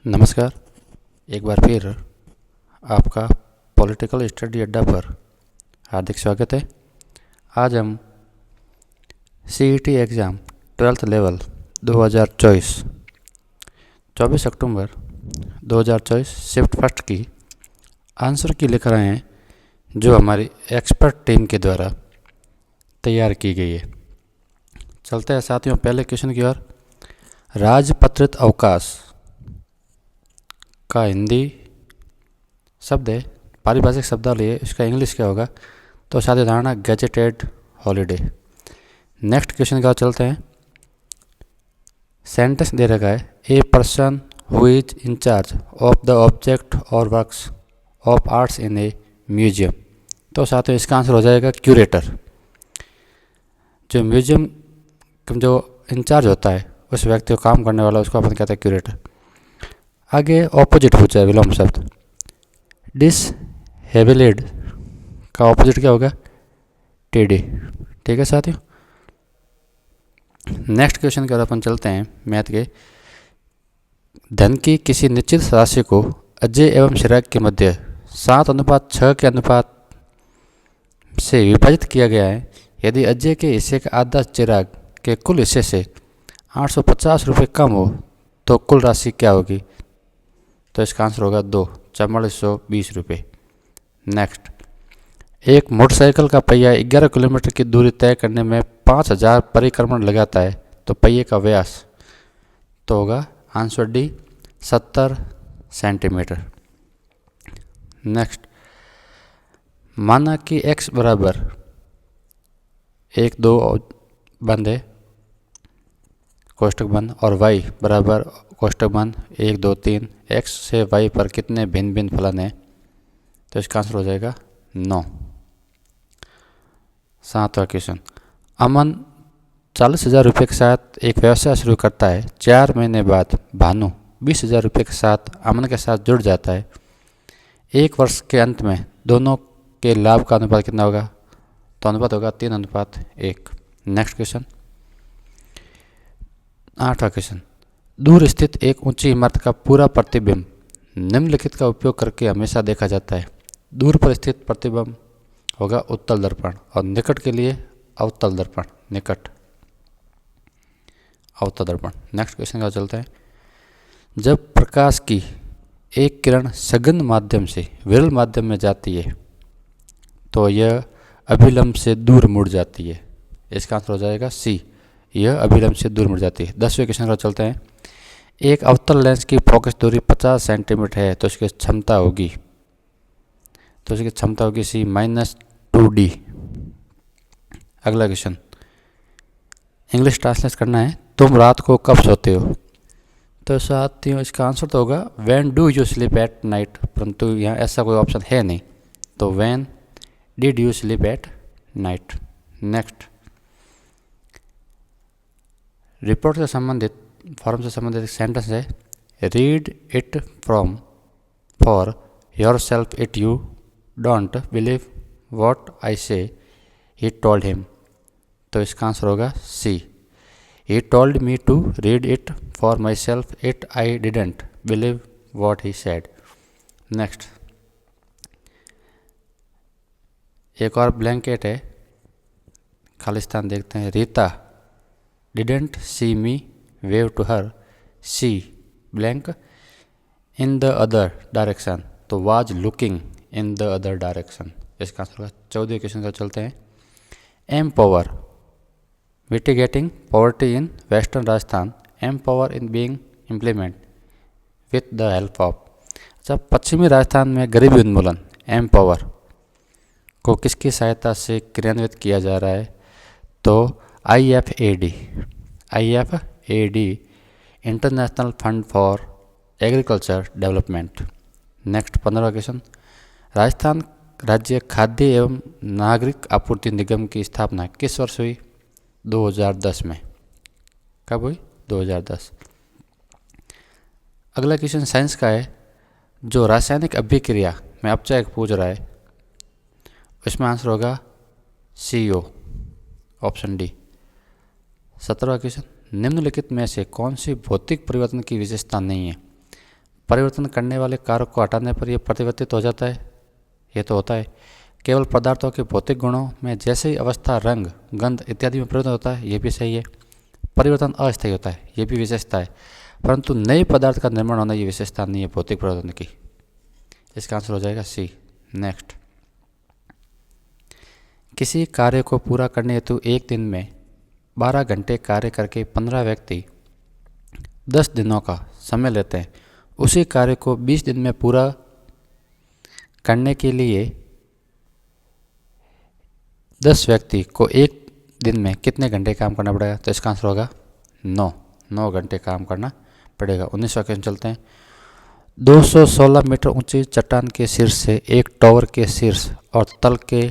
नमस्कार। एक बार फिर आपका पॉलिटिकल स्टडी अड्डा पर हार्दिक स्वागत है। आज हम CET एग्ज़ाम 12th लेवल 24 अक्टूबर 2024 शिफ्ट फर्स्ट की आंसर की लिख रहे हैं, जो हमारी एक्सपर्ट टीम के द्वारा तैयार की गई है। चलते हैं साथियों पहले क्वेश्चन की ओर। राजपत्रित अवकाश का हिंदी शब्द है, पारिभाषिक शब्दावली है, इसका इंग्लिश क्या होगा? तो साथ ही धारणा गैजेटेड हॉलीडे। नेक्स्ट क्वेश्चन का चलते हैं। सेंटेंस दे रखा है, a person who is in charge of the object और works of arts in a museum. तो साथियों इसका आंसर हो जाएगा क्यूरेटर। जो म्यूजियम जो इंचार्ज होता है, उस व्यक्ति को काम करने वाला, उसको अपन कहते हैं क्यूरेटर। आगे ऑपोजिट पूछा है, विलोम शब्द। डिसहेबिलिड का ऑपोजिट क्या होगा? टेडी। ठीक है साथियों। नेक्स्ट क्वेश्चन की ओर अपन चलते हैं मैथ के। धन की किसी निश्चित राशि को अजय एवं चिराग के मध्य 7:6 के अनुपात से विभाजित किया गया है। यदि अजय के हिस्से का आधा चिराग के कुल हिस्से से 850 रुपये कम हो तो कुल राशि क्या होगी? तो इसका आंसर होगा 4420 रुपये। नेक्स्ट, एक मोटरसाइकिल का पहिया 11 किलोमीटर की दूरी तय करने में 5000 परिक्रमण लगाता है, तो पहिए का व्यास तो होगा आंसर डी 70 सेंटीमीटर। नेक्स्ट, माना कि x बराबर 1 2 बंद है कोष्टक बंद, और y बराबर कोष्टक बंद 1 2 3, x से y पर कितने भिन्न भिन्न फलन हैं? तो इसका आंसर हो जाएगा 9। 7वां क्वेश्चन। अमन 40,000 रुपये के साथ एक व्यवसाय शुरू करता है। 4 महीने बाद भानु 20,000 रुपये के साथ अमन के साथ जुड़ जाता है। 1 वर्ष के अंत में दोनों के लाभ का अनुपात कितना होगा? तो अनुपात होगा 3:1। Next question. 8वां क्वेश्चन। दूर स्थित एक ऊंची इमारत का पूरा प्रतिबिंब निम्नलिखित का उपयोग करके हमेशा देखा जाता है। दूर पर स्थित प्रतिबिंब होगा उत्तल दर्पण, और निकट के लिए अवतल दर्पण। निकट अवतल दर्पण। नेक्स्ट क्वेश्चन का चलता है। जब प्रकाश की एक किरण सघन माध्यम से विरल माध्यम में जाती है तो यह अभिलंब से दूर मुड़ जाती है। इसका आंसर हो जाएगा सी, यह अभिलंब से दूर मुड़ जाती है। 10वें क्वेश्चन का चलते हैं। एक अवतल लेंस की फोकस दूरी 50 सेंटीमीटर है, तो इसकी क्षमता होगी सी -2d। अगला क्वेश्चन इंग्लिश ट्रांसलेट करना है। तुम रात को कब सोते हो? तो साथियों इसका आंसर तो होगा when do you sleep at night, परंतु यहाँ ऐसा कोई ऑप्शन है नहीं, तो when did you sleep at night. Next, report से संबंधित फॉर्म से संबंधित सेंटेंस है। Read it from for yourself it you don't believe what I say he told him. तो इसका आंसर होगा C, he told me to read it for myself it I didn't believe what he said. Next, एक और blanket है, खालिस्तान देखते हैं। Rita didn't see me wave to her, C blank in the other direction, तो was looking in the other direction. इसका answer होगा 14वें क्वेश्चन का चलते हैं। M power mitigating poverty in western Rajasthan, M power in being implement with the help of. अच्छा, पश्चिमी राजस्थान में गरीबी उन्मूलन एम पावर को किसकी सहायता से क्रियान्वित किया जा रहा है? तो IFAD international fund for agriculture development. Next 15वां क्वेश्चन। राजस्थान राज्य खाद्य एवं नागरिक आपूर्ति निगम की स्थापना किस वर्ष हुई? 2010 में। कब हुई? 2010। अगला क्वेश्चन साइंस का है। जो रासायनिक अभिक्रिया में अपचायक पूछ रहा है, इसमें आंसर होगा CO, ऑप्शन डी। 17वां क्वेश्चन। निम्नलिखित में से कौन सी भौतिक परिवर्तन की विशेषता नहीं है? परिवर्तन करने वाले कारक को हटाने पर यह परिवर्तित हो जाता है, ये तो होता है। केवल पदार्थों के भौतिक गुणों में जैसे ही अवस्था, रंग, गंध इत्यादि में परिवर्तन होता है, ये भी सही है। परिवर्तन अस्थायी होता है, ये भी विशेषता है, परंतु नए पदार्थ का निर्माण होना ये विशेषता नहीं है भौतिक परिवर्तन की। इसका आंसर हो जाएगा सी। नेक्स्ट, किसी कार्य को पूरा करने हेतु एक दिन में 12 घंटे कार्य करके 15 व्यक्ति 10 दिनों का समय लेते हैं। उसी कार्य को 20 दिन में पूरा करने के लिए 10 व्यक्ति को एक दिन में कितने घंटे काम करना पड़ेगा? तो इसका आंसर होगा 9 घंटे काम करना पड़ेगा। 19वां क्वेश्चन चलते हैं। 216 मीटर ऊंची चट्टान के शीर्ष से एक टावर के शीर्ष और तल के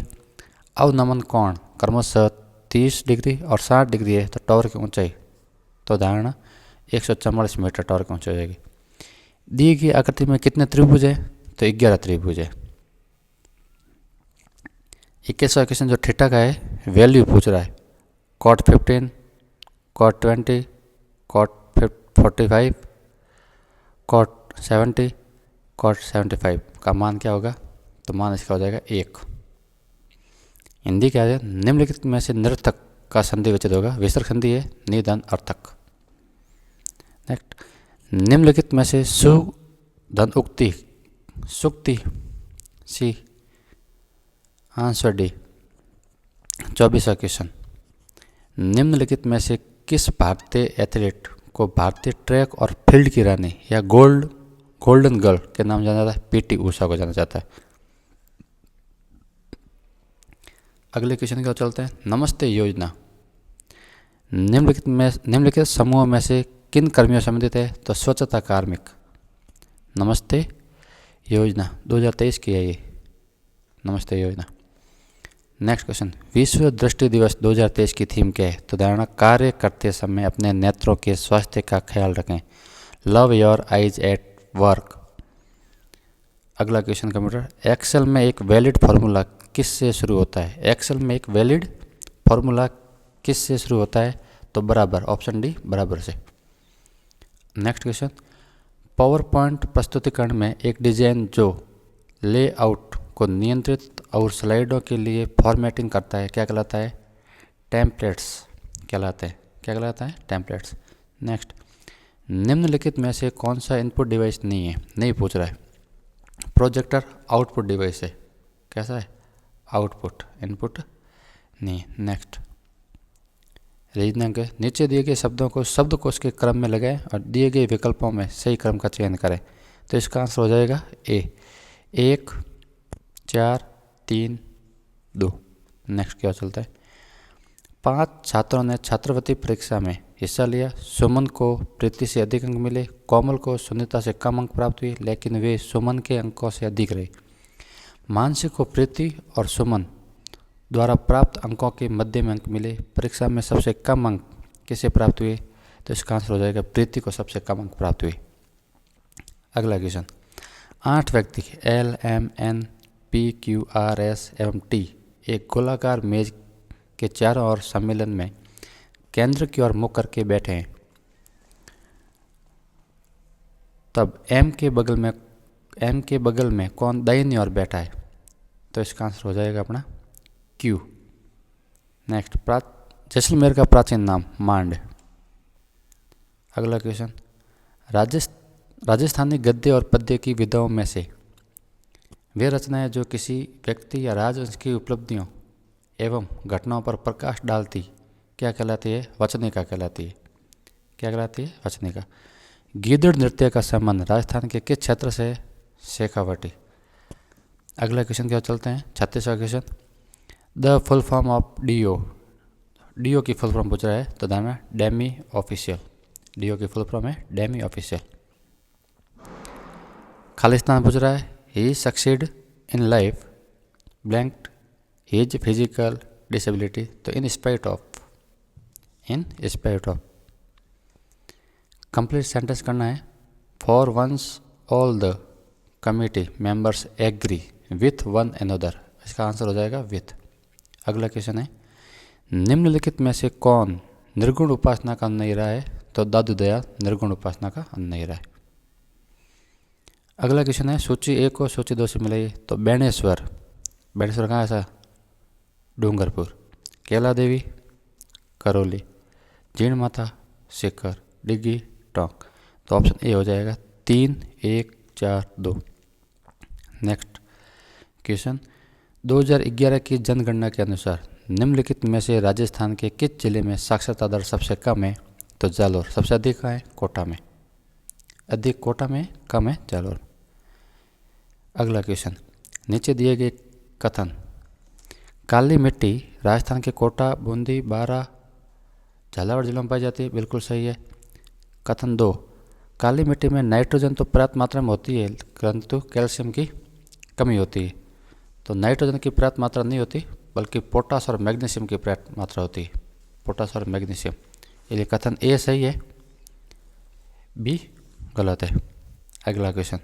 अवनमन कोण क्रमशः 30 डिग्री और 60 डिग्री है, तो टावर की ऊंचाई तो धारणा 144 मीटर टावर की ऊंचाई हो जाएगी। दी गई आकृति में कितने त्रिभुज है? तो 11 त्रिभुज है। 21वां क्वेश्चन जो थीटा का है वैल्यू पूछ रहा है। cot 15, cot 20, cot 45, cot 70, cot 75 का मान क्या होगा? तो मान इसका हो जाएगा 1। हिंदी क्या है? निम्नलिखित में से निरर्थक का संधि विच्छेद होगा। विसर्ग संधि है निधन अर्थक। नेक्स्ट, निम्नलिखित में से सुधन उक्ति सुक्ति सी। Answer D. 24वां क्वेश्चन, निम्नलिखित में से किस भारतीय एथलीट को भारतीय ट्रैक और फील्ड की रानी या गोल्डन गर्ल के नाम जाना जाता है? पीटी उषा को जाना जाता है। अगले क्वेश्चन की ओर चलते हैं। नमस्ते योजना निम्नलिखित समूहों में से किन कर्मियों से संबंधित है? तो स्वच्छता कार्मिक। नमस्ते योजना 2023 की है ये नमस्ते योजना। नेक्स्ट क्वेश्चन, विश्व दृष्टि दिवस 2023 की थीम क्या है? तो धारणा कार्य करते समय अपने नेत्रों के स्वास्थ्य का ख्याल रखें। Love your eyes at work. अगला क्वेश्चन कंप्यूटर, एक्सेल में एक वैलिड फार्मूला किस से शुरू होता है? एक्सेल में एक वैलिड फार्मूला किस से शुरू होता है? तो बराबर, ऑप्शन डी बराबर से। नेक्स्ट क्वेश्चन, पावर पॉइंट प्रस्तुतिकरण में एक डिजाइन जो लेआउट को नियंत्रित और स्लाइडों के लिए फॉर्मेटिंग करता है क्या कहलाता है? टेम्पलेट्स कहलाते हैं। क्या कहलाता है? टेम्पलेट्स। नेक्स्ट, निम्नलिखित में से कौन सा इनपुट डिवाइस नहीं है? नहीं पूछ रहा है। प्रोजेक्टर आउटपुट डिवाइस है। कैसा है? आउटपुट, इनपुट नहीं। नेक्स्ट, रीजनिंग के नीचे दिए गए शब्दों को शब्दकोश के क्रम में लगाएं और दिए गए विकल्पों में सही क्रम का चयन करें। तो इसका आंसर हो जाएगा ए, 1, 4, 3, 2। नेक्स्ट क्या चलता है। 5 छात्रों ने छात्रवृत्ति परीक्षा में हिस्सा लिया। सुमन को प्रीति से अधिक अंक मिले, कोमल को सुनीता से कम अंक प्राप्त हुए, लेकिन वे सुमन के अंकों से अधिक रहे। मानसी को प्रीति और सुमन द्वारा प्राप्त अंकों के मध्य में अंक मिले। परीक्षा में सबसे कम अंक किसे प्राप्त हुए? तो इसका आंसर हो जाएगा प्रीति को सबसे कम अंक प्राप्त हुए। अगला क्वेश्चन, 8 व्यक्ति L, M, N, P, Q, R, S एवं टी एक गोलाकार मेज के चारों ओर सम्मेलन में केंद्र की ओर मुख करके बैठे हैं। तब एम के बगल में कौन दाहिनी ओर बैठा है? तो इसका आंसर हो जाएगा अपना क्यू। नेक्स्ट, जैसलमेर का प्राचीन नाम मांड। अगला क्वेश्चन, राजस्थानी गद्य और पद्य की विधाओं में से वे रचनाएं जो किसी व्यक्ति या राजवंश की उपलब्धियों एवं घटनाओं पर प्रकाश डालती क्या कहलाती है? वचनिका कहलाती है। क्या कहलाती है? वचनिका। गीदड़ नृत्य का संबंध राजस्थान के किस क्षेत्र से है? शेखावटी। अगला क्वेश्चन क्या चलते हैं। 36वां question, the full form of DO. DO की फुल फॉर्म पूछ रहा है, तो ध्यान में डेमी ऑफिशियल। डीओ की फुल फॉर्म है डेमी ऑफिशियल। खालिस्तान पूछ रहा है, he succeed in life blank his physical disability. तो in spite of complete sentence करना है। For once all the committee members agree with one another. इसका आंसर हो जाएगा विथ। अगला क्वेश्चन है, निम्नलिखित में से कौन निर्गुण उपासना का अनुयायी रहा है? तो दादू दयाल निर्गुण उपासना का अनुयायी रहा है। अगला क्वेश्चन है सूची 1 को सूची 2 से मिलाइए। तो बेणेश्वर, बेणेश्वर कहाँ है ऐसा? डूंगरपुर। कैला देवी, करौली। जीण माता, सीकर। डिग्गी, टोंक। तो ऑप्शन ए हो जाएगा 3, 1, 4, 2। नेक्स्ट क्वेश्चन, 2011 की जनगणना के अनुसार निम्नलिखित में से राजस्थान के किस जिले में साक्षरता दर सबसे कम है? तो जालोर। सबसे अधिक कहाँ है? कोटा में। अधिक कोटा में, कम है जालोर। अगला क्वेश्चन, नीचे दिए गए कथन, काली मिट्टी राजस्थान के कोटा, बूंदी, बारा, झालावाड़ जिलों में पाई जाती है। बिल्कुल सही है। कथन 2, काली मिट्टी में नाइट्रोजन तो पर्याप्त मात्रा में होती है परंतु कैल्शियम की कमी होती है। तो नाइट्रोजन की पर्याप्त मात्रा नहीं होती बल्कि पोटास और मैग्नीशियम की पर्याप्त मात्रा होती है। पोटास और मैग्नीशियम, इसलिए कथन ए सही है, बी गलत है। अगला क्वेश्चन,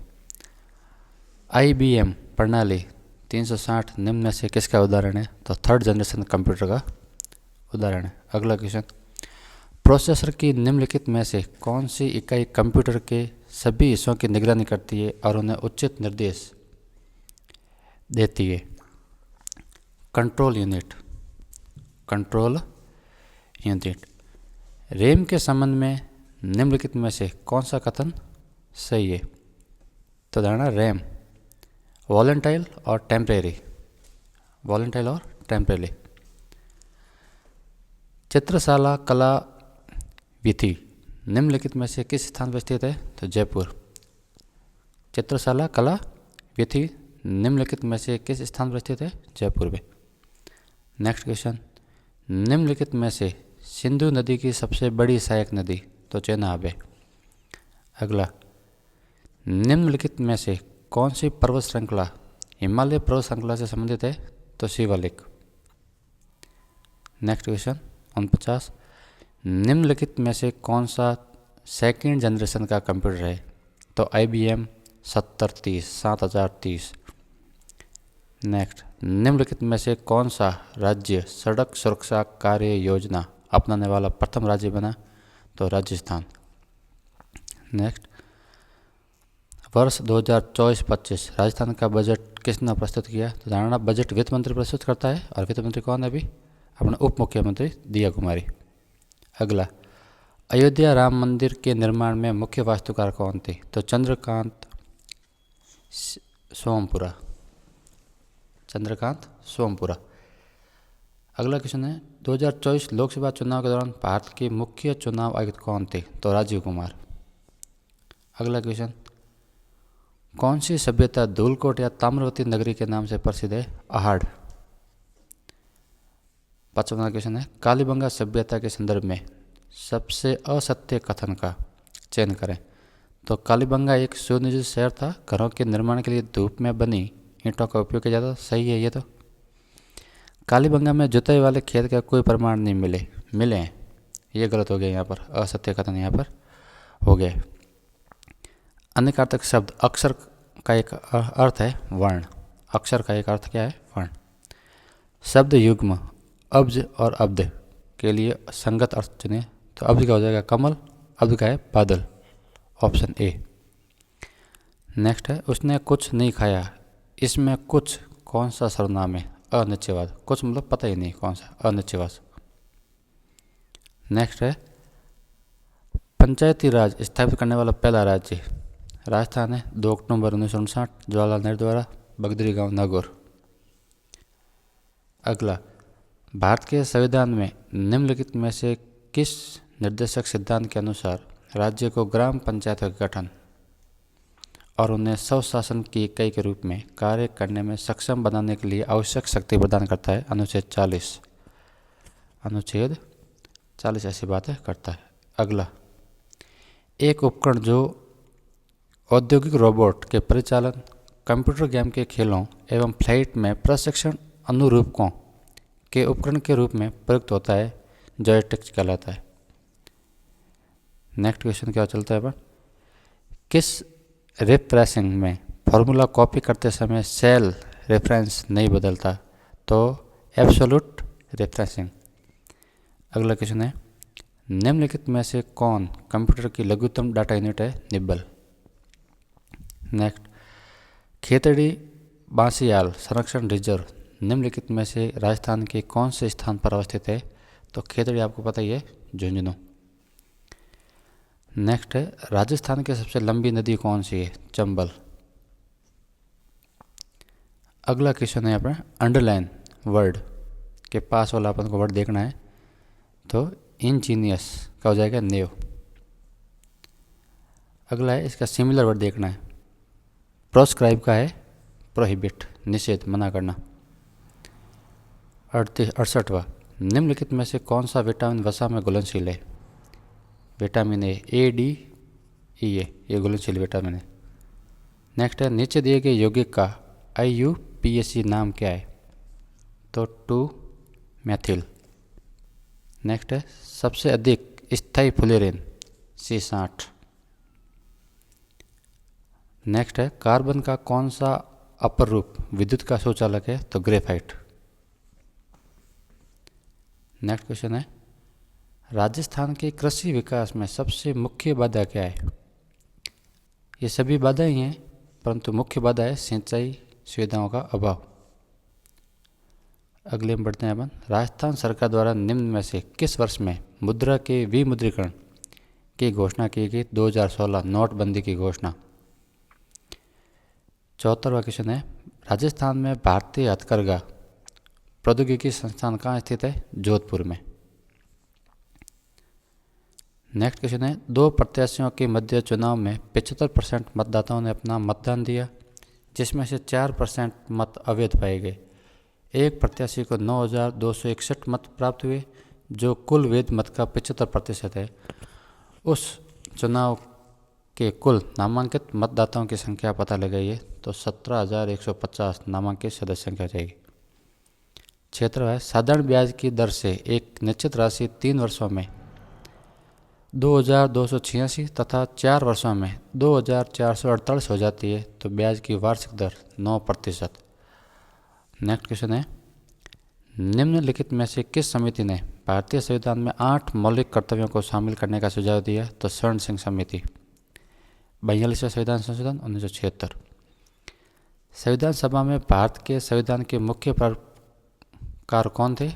IBM प्रणाली 360 निम्न में से किसका उदाहरण है? तो थर्ड जनरेशन कंप्यूटर का उदाहरण है। अगला क्वेश्चन, प्रोसेसर की निम्नलिखित में से कौन सी इकाई कंप्यूटर के सभी हिस्सों की निगरानी करती है और उन्हें उचित निर्देश देती है? Control unit, control unit. RAM के संबंध में निम्नलिखित में से कौन सा कथन सही है? तो धारणा रैम वॉलेंटाइल और टेम्परेरी, वॉलेंटाइल और टेम्परेरी। चित्रशाला कला विधि निम्नलिखित में से किस स्थान पर स्थित है? तो जयपुर। चित्रशाला कला विधि निम्नलिखित में से किस स्थान पर स्थित है? जयपुर में। नेक्स्ट क्वेश्चन, निम्नलिखित में से सिंधु नदी की सबसे बड़ी सहायक नदी? तो चेनाब है। अगला, निम्नलिखित में से कौन सी पर्वत श्रृंखला हिमालय पर्वत श्रृंखला से संबंधित है? तो शिवालिक। नेक्स्ट क्वेश्चन 49, निम्नलिखित में से कौन सा सेकेंड जनरेशन का कंप्यूटर है? तो IBM 7030। नेक्स्ट, निम्नलिखित में से कौन सा राज्य सड़क सुरक्षा कार्य योजना अपनाने वाला प्रथम राज्य बना? तो राजस्थान। नेक्स्ट, वर्ष 2024-25 राजस्थान का बजट किसने प्रस्तुत किया? तो धारणा बजट वित्त मंत्री प्रस्तुत करता है। और वित्त मंत्री कौन है? अभी अपना उप मुख्यमंत्री दिया कुमारी। अगला, अयोध्या राम मंदिर के निर्माण में मुख्य वास्तुकार कौन थे? तो चंद्रकांत सोमपुरा, चंद्रकांत सोमपुरा। अगला क्वेश्चन है, 2024 लोकसभा चुनाव के दौरान भारत के मुख्य चुनाव आयुक्त कौन थे? तो राजीव कुमार। अगला क्वेश्चन, कौन सी सभ्यता धूलकोट या ताम्रवती नगरी के नाम से प्रसिद्ध है? अहाड़। 55वां क्वेश्चन है, कालीबंगा सभ्यता के संदर्भ में सबसे असत्य कथन का चयन करें। तो कालीबंगा एक सुनियोजित शहर था, घरों के निर्माण के लिए धूप में बनी ईंटों का उपयोग किया जाता। सही है ये तो। कालीबंगा में जुताई वाले खेत का कोई प्रमाण नहीं मिले हैं, ये गलत हो गया, यहाँ पर असत्य कथन यहाँ पर हो गया। अनेकार्थक शब्द अक्षर का एक अर्थ है वर्ण, अक्षर का एक अर्थ क्या है? वर्ण। शब्द युग्म अब्ज और अब्द के लिए संगत अर्थ चुने। तो अब्ज का हो जाएगा कमल, अब्द का है बादल, ऑप्शन ए। नेक्स्ट है, उसने कुछ नहीं खाया, इसमें कुछ कौन सा सर्वनाम है? अनिश्चयवाद। कुछ मतलब पता ही नहीं कौन सा, अनिश्चयवाद। नेक्स्ट है, पंचायती राज स्थापित करने वाला पहला राज्य राजस्थान है। 2 अक्टूबर 1959 जवाहरलाल नेहरू द्वारा, बगदरी गांव नागौर। अगला, भारत के संविधान में निम्नलिखित में से किस निर्देशक सिद्धांत के अनुसार राज्य को ग्राम पंचायतों का गठन और उन्हें स्वशासन की इकाई के रूप में कार्य करने में सक्षम बनाने के लिए आवश्यक शक्ति प्रदान करता है? अनुच्छेद 40 ऐसी बातें करता है। अगला, एक उपकरण जो औद्योगिक रोबोट के परिचालन, कंप्यूटर गेम के खेलों एवं फ्लाइट में प्रशिक्षण अनुरूपकों के उपकरण के रूप में प्रयुक्त होता है, जॉयस्टिक कहलाता है। नेक्स्ट क्वेश्चन क्या चलता है? किस रिफ्रेशिंग में फॉर्मूला कॉपी करते समय सेल रेफरेंस नहीं बदलता? तो एब्सोल्यूट रिफ्रेशिंग। अगला क्वेश्चन है, निम्नलिखित में से कौन कंप्यूटर की लघुत्तम डाटा यूनिट है? निब्बल। नेक्स्ट, खेतड़ी बांसियाल संरक्षण रिजर्व निम्नलिखित में से राजस्थान के कौन से स्थान पर अवस्थित है? तो खेतड़ी आपको पता ही है, झुंझुनू। नेक्स्ट है, राजस्थान की सबसे लंबी नदी कौन सी है? चंबल। अगला क्वेश्चन है अपना अंडरलाइन वर्ड के पास वाला अपन को वर्ड देखना है, तो इंजीनियस का हो जाएगा नेव। अगला है इसका सिमिलर वर्ड देखना है, प्रोस्क्राइब का है प्रोहिबिट, निषेध, मना करना। 68वां, निम्नलिखित में से कौन सा विटामिन वसा में घुलनशील है? विटामिन ए, डी, ई, ये घुलनशील विटामिन है। नेक्स्ट है, नीचे दिए गए यौगिक का IUPAC नाम क्या है? तो 2-मेथिल। नेक्स्ट है, सबसे अधिक स्थायी फुलेरिन C60। नेक्स्ट है, कार्बन का कौन सा अपर रूप विद्युत का सुचालक है? तो ग्रेफाइट। नेक्स्ट क्वेश्चन है, राजस्थान के कृषि विकास में सबसे मुख्य बाधा क्या है? ये सभी बाधाएं हैं, परंतु मुख्य बाधा है सिंचाई सुविधाओं का अभाव। अगले में बढ़ते हैं अपन, राजस्थान सरकार द्वारा निम्न में से किस वर्ष में मुद्रा के विमुद्रीकरण की घोषणा की गई? 2016 नोटबंदी की घोषणा। 74वां क्वेश्चन है, राजस्थान में भारतीय हथकरघा प्रौद्योगिकी संस्थान कहाँ स्थित है? जोधपुर में। नेक्स्ट क्वेश्चन है, 2 प्रत्याशियों के मध्य चुनाव में 75% मतदाताओं ने अपना मतदान दिया, जिसमें से 4% मत अवैध पाए गए। एक प्रत्याशी को 9,261 मत प्राप्त हुए, जो कुल वैध मत का 75% है। उस चुनाव के कुल नामांकित मतदाताओं की संख्या पता लगाइए, तो 17,150 नामांकित सदस्य संख्या जाएगी। क्षेत्र है, साधारण ब्याज की दर से एक निश्चित राशि 3 वर्षों में 2,286 तथा 4 वर्षों में 2,448 हो जाती है, तो ब्याज की वार्षिक दर 9%। नेक्स्ट क्वेश्चन है, निम्नलिखित में से किस समिति ने भारतीय संविधान में 8 मौलिक कर्तव्यों को शामिल करने का सुझाव दिया? तो स्वर्ण सिंह समिति। 42वां संविधान संशोधन 1976। संविधान सभा में भारत के संविधान के मुख्य प्रकार कौन थे?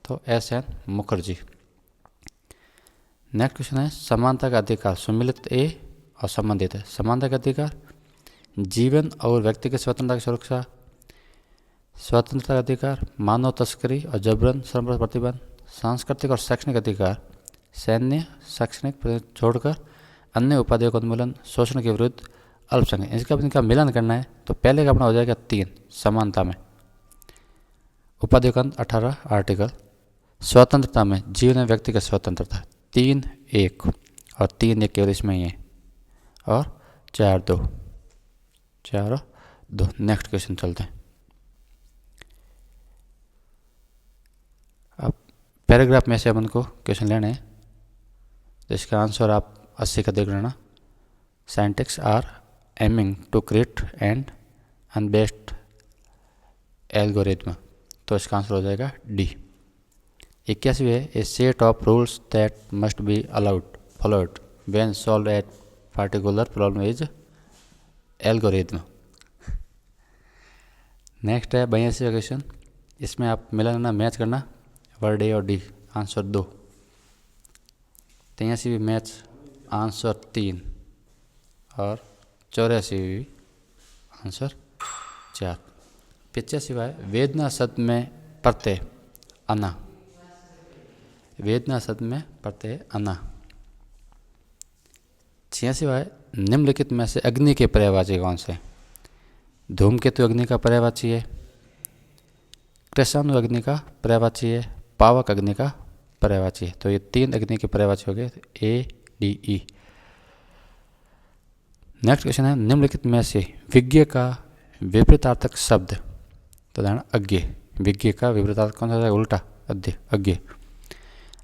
तो SN मुखर्जी। नेक्स्ट क्वेश्चन है, समानता का अधिकार सुमिलित और संबंधित है। समानता का अधिकार जीवन और व्यक्तिगत स्वतंत्रता की सुरक्षा, स्वतंत्रता का अधिकार मानव तस्करी और जबरन श्रम पर प्रतिबंध, सांस्कृतिक और शैक्षणिक अधिकार सैन्य शैक्षणिक छोड़कर अन्य उपाधियों का उन्मूलन, शोषण के विरुद्ध, अल्पसंख्यक। इसका इनका मिलन करना है, तो पहले का अपना हो जाएगा 3 समानता में, उपाधियों का 18 आर्टिकल, स्वतंत्रता में जीवन में व्यक्तिगत स्वतंत्रता 3(1) और 3(1) केवल इसमें ही है, और 4(2). नेक्स्ट क्वेश्चन चलते हैं। अब पैराग्राफ में से अपन को क्वेश्चन लेने हैं, तो इसका आंसर आप 80 का देख लेना। Scientists are aiming to create and unbiased algorithm, तो इसका आंसर हो जाएगा D। 81 है, a set of rules that must be followed when solve at particular problem is algorithm. Next है 82वां क्वेश्चन, इसमें आप मिलाना मैच करना वर्ड A और D, आंसर 2। 83 भी मैच, आंसर 3, और 84 भी आंसर 4। 85वां है, वेदना शब्द में प्रत्यय अना, वेदना शब्द में प्रत्यय अना। 86वां है, निम्नलिखित में से अग्नि के पर्यायवाची कौन से? धूमकेतु अग्नि का पर्यायवाची है, कृष्णाणु अग्नि का पर्यायवाची है, पावक अग्नि का पर्यायवाची है। तो ये 3 अग्नि के पर्यायवाची हो गए, ADE। नेक्स्ट क्वेश्चन है, निम्नलिखित में से विज्ञ का विपरीतार्थक शब्द, तो ध्यान अज्ञ, विज्ञ का विपरीतार्थक कौन सा है? उल्टा, अज्ञ।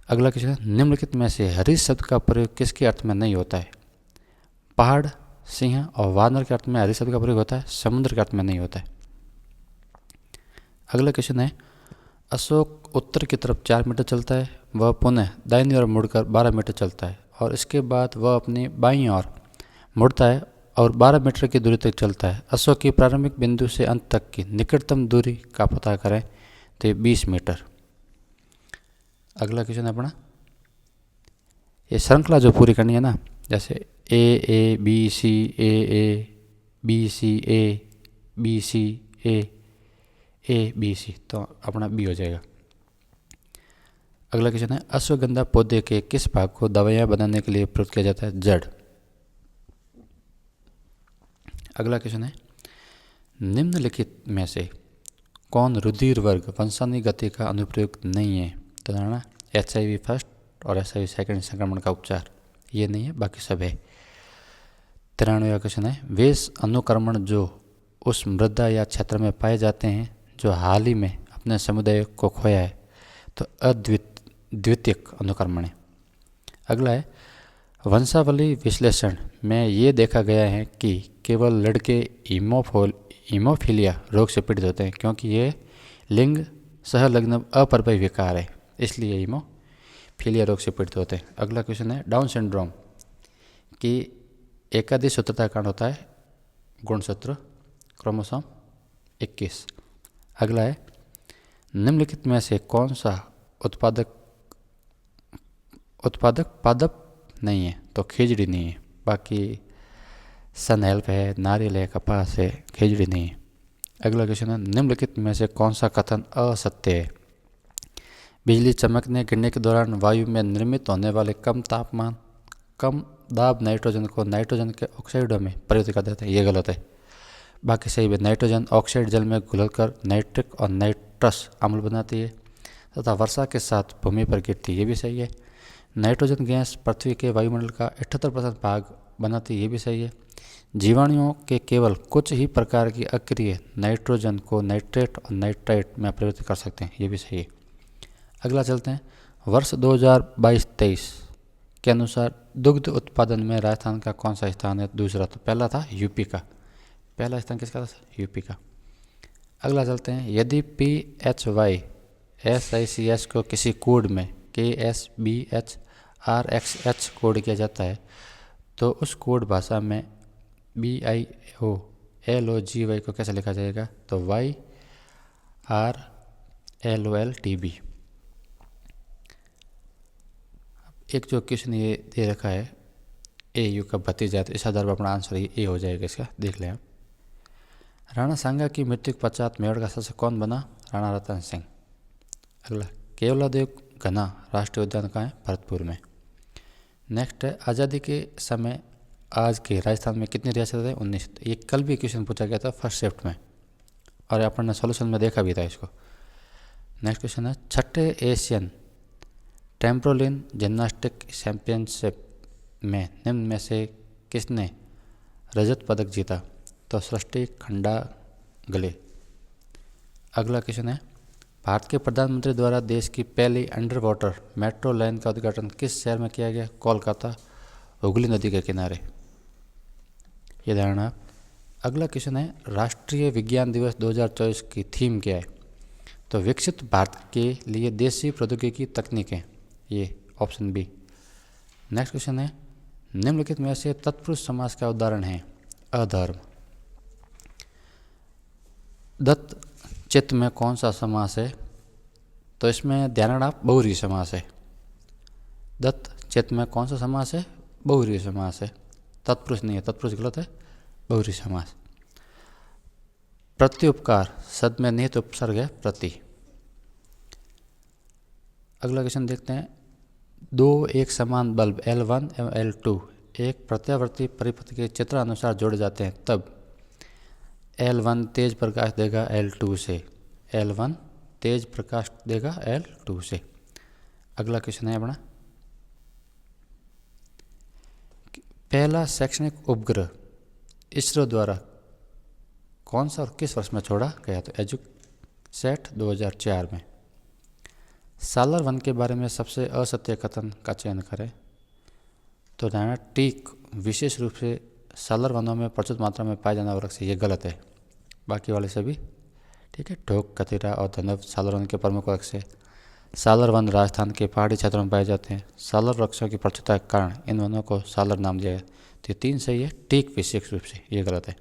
अगला क्वेश्चन है, निम्नलिखित में से हरित शब्द का प्रयोग किसके अर्थ में नहीं होता है? पहाड़, सिंह और वानर के अर्थ में हरित शब्द का प्रयोग होता है, समुद्र के अर्थ में नहीं होता है। अगला क्वेश्चन है, अशोक उत्तर की तरफ 4 मीटर चलता है, वह पुनः दाहिनी ओर मुड़कर 12 मीटर चलता है, और इसके बाद वह अपनी बाईं ओर मुड़ता है और 12 मीटर की दूरी तक चलता है। अश्व की प्रारंभिक बिंदु से अंत तक की निकटतम दूरी का पता करें तो 20 मीटर। अगला क्वेश्चन है अपना, ये श्रृंखला जो पूरी करनी है ना, जैसे A B C A B C A B C A B C, तो अपना बी हो जाएगा। अगला क्वेश्चन है, अश्वगंधा पौधे के किस भाग को दवाइयाँ बनाने के लिए प्रयोग किया जाता है? जड़। अगला क्वेश्चन है, निम्नलिखित में से कौन रुधिर वर्ग वंशानुगति का अनुप्रयोग नहीं है? तो धारणा HIV फर्स्ट और HIV सेकंड संक्रमण का उपचार, ये नहीं है, बाकी सब है। 93वां क्वेश्चन है, वे अनुक्रमण जो उस मृदा या क्षेत्र में पाए जाते हैं जो हाल ही में अपने समुदाय को खोया है, तो द्वितीयक अनुक्रमण है। अगला है, वंशावली विश्लेषण में ये देखा गया है कि केवल लड़के हीमोफीलिया रोग से पीड़ित होते हैं क्योंकि ये लिंग सहलग्न अपरपय विकार है, इसलिए हीमोफीलिया रोग से पीड़ित होते हैं। अगला क्वेश्चन है, डाउन सिंड्रोम की एकाधिक सूत्रता कारण होता है गुणसूत्र क्रोमोसोम 21। अगला है, निम्नलिखित में से कौन सा उत्पादक पादप नहीं है? तो खिचड़ी नहीं है, बाकी सन हेल्प है, नारियल है, कपास है, खिचड़ी नहीं है। अगला क्वेश्चन है, निम्नलिखित में से कौन सा कथन असत्य है? बिजली चमकने गिरने के दौरान वायु में निर्मित होने वाले कम दाब नाइट्रोजन को नाइट्रोजन के ऑक्साइडों में परिवर्तित कर देते हैं, ये गलत है। बाकी सही है, नाइट्रोजन ऑक्साइड जल में घुलकर नाइट्रिक और नाइट्रस अम्ल बनाती है तथा वर्षा के साथ भूमि पर गिरती है, ये भी सही है। नाइट्रोजन गैस पृथ्वी के वायुमंडल का 78% भाग बनाती है, ये भी सही है। जीवाणुओं के केवल कुछ ही प्रकार की अक्रिय नाइट्रोजन को नाइट्रेट और नाइट्राइट में परिवर्तित कर सकते हैं, ये भी सही है। अगला चलते हैं, वर्ष 2022-23 के अनुसार दुग्ध उत्पादन में राजस्थान का कौन सा स्थान है? दूसरा, तो पहला था यूपी का। पहला स्थान किसका था? यूपी का। अगला चलते हैं, यदि PHY SICS को किसी कोड में KSBHRXH कोड किया जाता है तो उस कोड भाषा में BIOLOGY को कैसे लिखा जाएगा? तो YRLOLTB। एक जो क्वेश्चन ये दे रखा है, AU का भतीजा, तो इस आधार पर अपना आंसर ए हो जाएगा इसका, देख लें। राणा सांगा की मृत्यु के पश्चात मेवाड़ का शासक कौन बना? राणा रतन सिंह। अगला, केवलादेव घना राष्ट्रीय उद्यान कहाँ है? भरतपुर में। नेक्स्ट है, आज़ादी के समय आज के राजस्थान में कितनी रियासतें? 19। ये कल भी क्वेश्चन पूछा गया था फर्स्ट शिफ्ट में और अपन ने सॉल्यूशन में देखा भी था इसको। नेक्स्ट क्वेश्चन है, छठे एशियन ट्रैम्पोलिन जिम्नास्टिक चैंपियनशिप में निम्न में से किसने रजत पदक जीता? तो सृष्टि खंडागले। अगला क्वेश्चन है, भारत के प्रधानमंत्री द्वारा देश की पहली अंडर वाटर मेट्रो लाइन का उद्घाटन किस शहर में किया गया? कोलकाता, हुगली नदी के किनारे, ये धारणा। अगला क्वेश्चन है, राष्ट्रीय विज्ञान दिवस 2024 की थीम क्या है? तो विकसित भारत के लिए देशी प्रौद्योगिकी तकनीकें, ये ऑप्शन बी। नेक्स्ट क्वेश्चन है, निम्नलिखित में से तत्पुरुष समास का उदाहरण है? अधर्म। दत्त चित्त में कौन सा समास है? तो इसमें ध्यान रखना, बहुव्रीहि समास है। दत्त चित्त में कौन सा समास है? बहुव्रीहि समास है, तत्पुरुष नहीं है, तत्पुरुष गलत है, बहुव्रीहि समास। प्रत्युपकार सद में निहित उपसर्ग है प्रति। अगला क्वेश्चन देखते हैं, दो एक समान बल्ब L1 एवं L2 एक प्रत्यावर्ती परिपथ के चित्र अनुसार जोड़े जाते हैं तब L1 तेज प्रकाश देगा L2 से, L1 तेज प्रकाश देगा L2 से। अगला क्वेश्चन है अपना, पहला शैक्षणिक उपग्रह इसरो द्वारा कौन सा और किस वर्ष में छोड़ा गया? तो एजुसेट 2004 में। सालर वन के बारे में सबसे असत्य कथन का चयन करें? तो धारणा टीक विशेष रूप से सालर वनों में प्रचुर मात्रा में पाए जाने वाला वृक्ष, ये गलत है, बाकी वाले सभी ठीक है। ढोक, कतीरा और धनव सालर वन के प्रमुख वृक्ष है। सालर वन राजस्थान के पहाड़ी क्षेत्रों में पाए जाते हैं। सालर वृक्षों की प्रचुरता के कारण इन वनों को सालर नाम दिया गया। तो ये 3 सही है, ठीक विशेष रूप से, ये गलत है।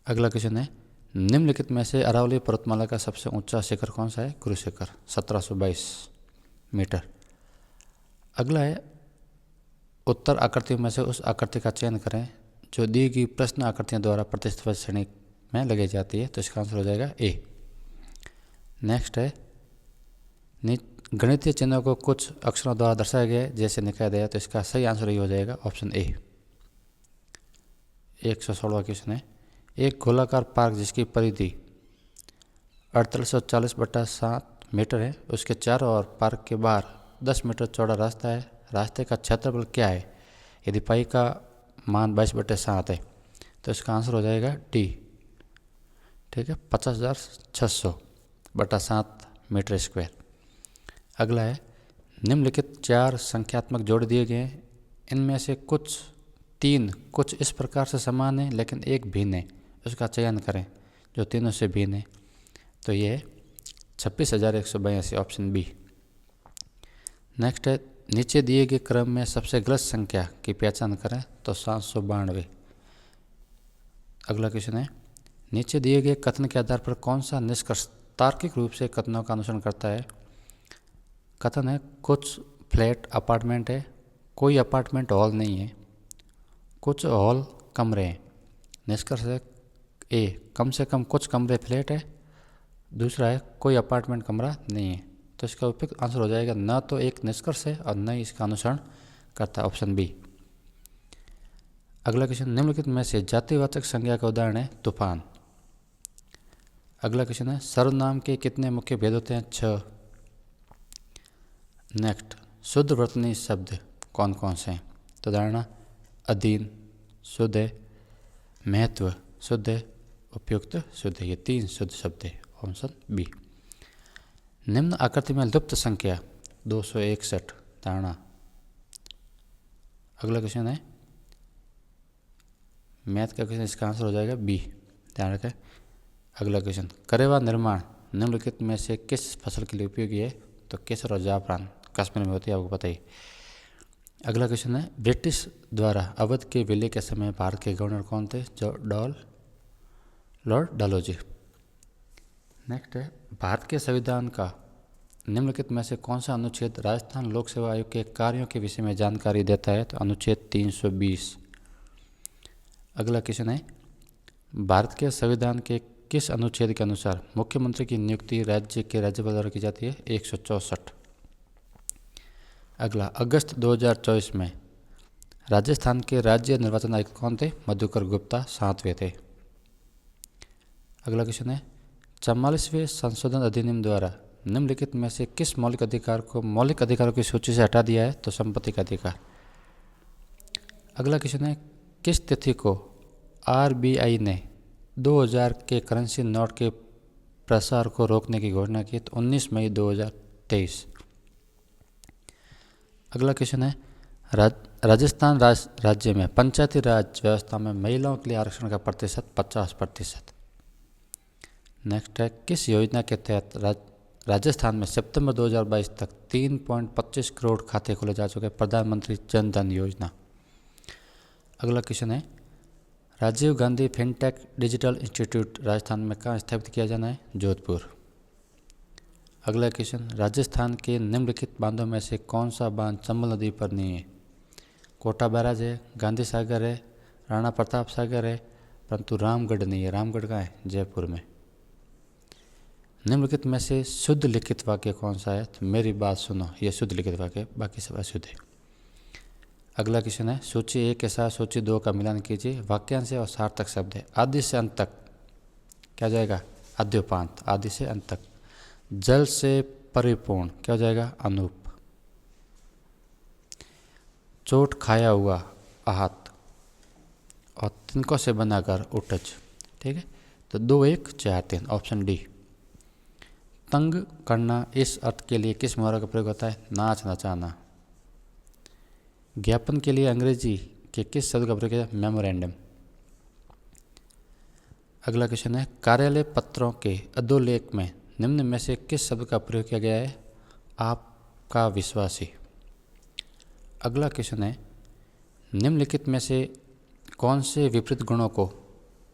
अगला क्वेश्चन है, निम्नलिखित में से अरावली पर्वतमाला का सबसे ऊंचा शिखर कौन सा है? गुरु शिखर 1722 मीटर। अगला है, उत्तर आकृतियों में से उस आकृति का चयन करें जो दी गई प्रश्न आकृतियों द्वारा प्रतिस्थापित श्रेणी में लगाई जाती है। तो इसका आंसर हो जाएगा ए। नेक्स्ट है, गणितीय चिन्हों को कुछ अक्षरों द्वारा दर्शाया गया है जैसे निकाय दिया। तो इसका सही आंसर ये हो जाएगा ऑप्शन ए। 116वां क्वेश्चन है, एक गोलाकार पार्क जिसकी परिधि 4840/7 मीटर है, उसके चारों ओर पार्क के बाहर 10 मीटर चौड़ा रास्ता है। रास्ते का क्षेत्रफल क्या है यदि पाई का मान 22/7 है? तो इसका आंसर हो जाएगा डी। ठीक है, 50,600/7 मीटर स्क्वायर। अगला है, निम्नलिखित 4 संख्यात्मक जोड़ दिए गए हैं, इनमें से तीन कुछ इस प्रकार से समान है लेकिन एक भिन्न है, उसका चयन करें जो तीनों से भिन्न है। तो ये है 26,182, ऑप्शन बी। नेक्स्ट है, नीचे दिए गए क्रम में सबसे गलत संख्या की पहचान करें। तो 792। अगला क्वेश्चन है, नीचे दिए गए कथन के आधार पर कौन सा निष्कर्ष तार्किक रूप से कथनों का अनुसरण करता है? कथन है, कुछ फ्लैट अपार्टमेंट है, कोई अपार्टमेंट हॉल नहीं है, कुछ हॉल कमरे हैं। निष्कर्ष है ए, कम से कम कुछ कमरे फ्लैट है। दूसरा है, कोई अपार्टमेंट कमरा नहीं है। तो इसका उपयुक्त आंसर हो जाएगा न तो एक निष्कर्ष है और न ही इसका अनुसरण करता, ऑप्शन बी। अगला क्वेश्चन, निम्नलिखित में से जातिवाचक संज्ञा का उदाहरण है तूफान। अगला क्वेश्चन है, सर्वनाम के कितने मुख्य भेद होते हैं? 6। नेक्स्ट, शुद्ध वर्तनी शब्द कौन कौन से हैं? तो धारणा अधीन शुद्ध है, महत्व शुद्ध है, उपयुक्त शुद्ध है। ये 3 शुद्ध शब्द है, ऑप्शन बी। निम्न आकृति में लुप्त संख्या 261, धारणा। अगला क्वेश्चन है मैथ का क्वेश्चन, इसका आंसर हो जाएगा बी, ध्यान रखें। अगला क्वेश्चन, करेवा निर्माण निम्नलिखित में से किस फसल के लिए उपयोगी है? तो केसर और जाफरान कश्मीर में होती है, आपको पता ही। अगला क्वेश्चन है, ब्रिटिश द्वारा अवध के विलय के समय भारत के गवर्नर कौन थे? लॉर्ड डलहौजी। नेक्स्ट है, भारत के संविधान का निम्नलिखित में से कौन सा अनुच्छेद राजस्थान लोक सेवा आयोग के कार्यों के विषय में जानकारी देता है? तो अनुच्छेद 320। अगला क्वेश्चन है, भारत के संविधान के किस अनुच्छेद के अनुसार मुख्यमंत्री की नियुक्ति राज्य के राज्यपाल द्वारा की जाती है? 164। अगला, अगस्त 2024 में राजस्थान के राज्य निर्वाचन आयुक्त कौन थे? मधुकर गुप्ता 7वें थे। अगला क्वेश्चन है, 44वें संशोधन अधिनियम द्वारा निम्नलिखित में से किस मौलिक अधिकार को मौलिक अधिकारों की सूची से हटा दिया है? तो संपत्ति का अधिकार। अगला क्वेश्चन है, किस तिथि को आरबीआई ने 2000 के करेंसी नोट के प्रसार को रोकने की घोषणा की? तो 19 मई 2023। अगला क्वेश्चन है, राजस्थान राज्य में पंचायती राज व्यवस्था में महिलाओं के लिए आरक्षण का प्रतिशत 50%। नेक्स्ट है, किस योजना के तहत राजस्थान में सितंबर 2022 तक 3.25 करोड़ खाते खोले जा चुके? प्रधानमंत्री जन धन योजना। अगला क्वेश्चन है, Rajiv Gandhi fintech digital institute Rajasthan में कहाँ स्थापित किया जाना है? जोधपुर। अगला क्वेश्चन, राजस्थान के निम्नलिखित बांधों में से कौन सा बांध चंबल नदी पर नहीं है? कोटा बैराज है, गांधी सागर है, राणा प्रताप सागर है, परंतु रामगढ़ नहीं है। रामगढ़ कहाँ है? जयपुर में। निम्नलिखित में से शुद्ध लिखित वाक्य कौन सा है? तो मेरी बात सुनो, यह शुद्ध लिखित वाक्य, बाकी सब अशुद्ध है। अगला क्वेश्चन है, सूची 1 के साथ सूची 2 का मिलान कीजिए। वाक्यांश और सार्थक शब्द है। आदि से अंत तक क्या हो जाएगा? अद्योपांत, आदि से अंत तक। जल से परिपूर्ण क्या हो जाएगा? अनूप। चोट खाया हुआ आहत, और तिनकों से बनाकर उठज। ठीक है, तो 2, 1, 4, 3, ऑप्शन डी। तंग करना इस अर्थ के लिए किस मुहावरे का प्रयोग होता है? नाच नचाना। ज्ञापन के लिए अंग्रेजी के किस शब्द का प्रयोग किया? मेमोरेंडम। अगला क्वेश्चन है, कार्यालय पत्रों के अधोलेख में निम्न में से किस शब्द का प्रयोग किया गया है? आपका विश्वासी। अगला क्वेश्चन है, निम्नलिखित में से कौन से विपरीत गुणों को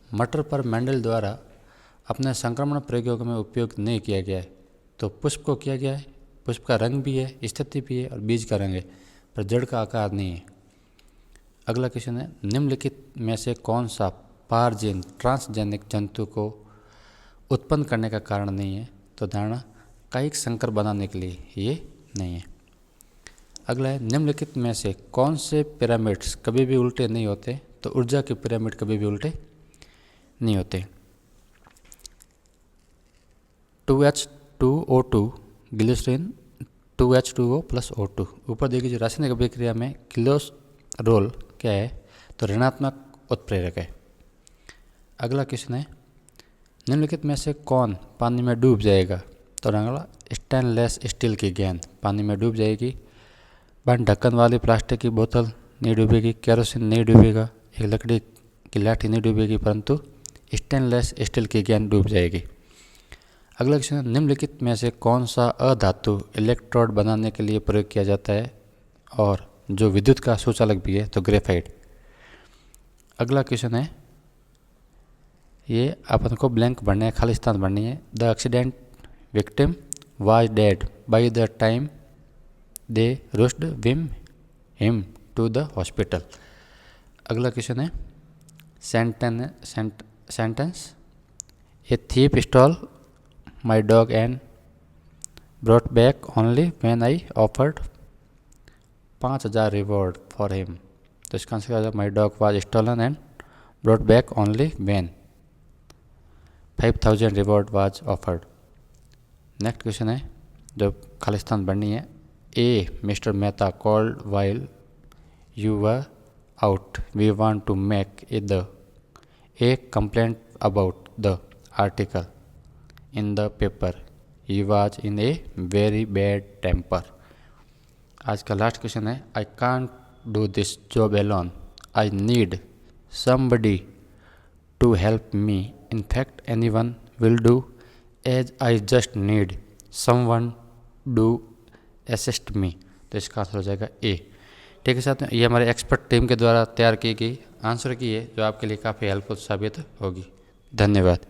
मटर पर मेंडल द्वारा अपने संक्रमण प्रयोगों में उपयोग नहीं किया गया है? तो पुष्प को किया गया है, पुष्प का रंग भी है, स्थिति भी है और बीज का रंग है, पर जड़ का आकार नहीं है। अगला क्वेश्चन है, निम्नलिखित में से कौन सा पारजीन ट्रांसजेनिक जंतु को उत्पन्न करने का कारण नहीं है? तो धारणा कायिक संकर बनाने के लिए ये नहीं है। अगला है, निम्नलिखित में से कौन से पिरामिड्स कभी भी उल्टे नहीं होते? तो ऊर्जा के पिरामिड कभी भी उल्टे नहीं होते। 2H2O2 glycerine 2H2O + O2। ऊपर देखिए जो रासायनिक अभिक्रिया में ग्लिसरोल क्या है? तो ऋणात्मक उत्प्रेरक है। अगला क्वेश्चन है, निम्नलिखित में से कौन पानी में डूब जाएगा? तो अगला स्टेनलेस स्टील की गेंद पानी में डूब जाएगी। बंद ढक्कन वाली प्लास्टिक की बोतल नहीं डूबेगी, केरोसिन नहीं डूबेगा, एक लकड़ी की लाठी नहीं डूबेगी, परंतु स्टेनलेस स्टील की गेंद डूब जाएगी। अगला क्वेश्चन, निम्नलिखित में से कौन सा अधातु इलेक्ट्रोड बनाने के लिए प्रयोग किया जाता है और जो विद्युत का सुचालक भी है? तो ग्रेफाइट। अगला क्वेश्चन है, ये अपन को ब्लैंक भरना है, खाली स्थान भरनी है। The accident victim was dead by the time they rushed him to the hospital. अगला क्वेश्चन है, sentence a thief stole my dog and brought back only when I offered 5000 reward for him. तो इसका answer my dog was stolen and brought back only when 5000 reward was offered. Next question है, जो खालिस्तान बननी है। A mister Mehta called while you were out we want to make a complaint about the article in the paper he was in a very bad temper. आज का last question है, I can't do this job alone I need somebody to help me in fact any one will do as I just need someone do assist me. तो इसका answer हो जाएगा ए। ठीक है साथियों, ये हमारे एक्सपर्ट टीम के द्वारा तैयार की गई आंसर की है, जो आपके लिए काफ़ी हेल्पफुल साबित होगी। धन्यवाद।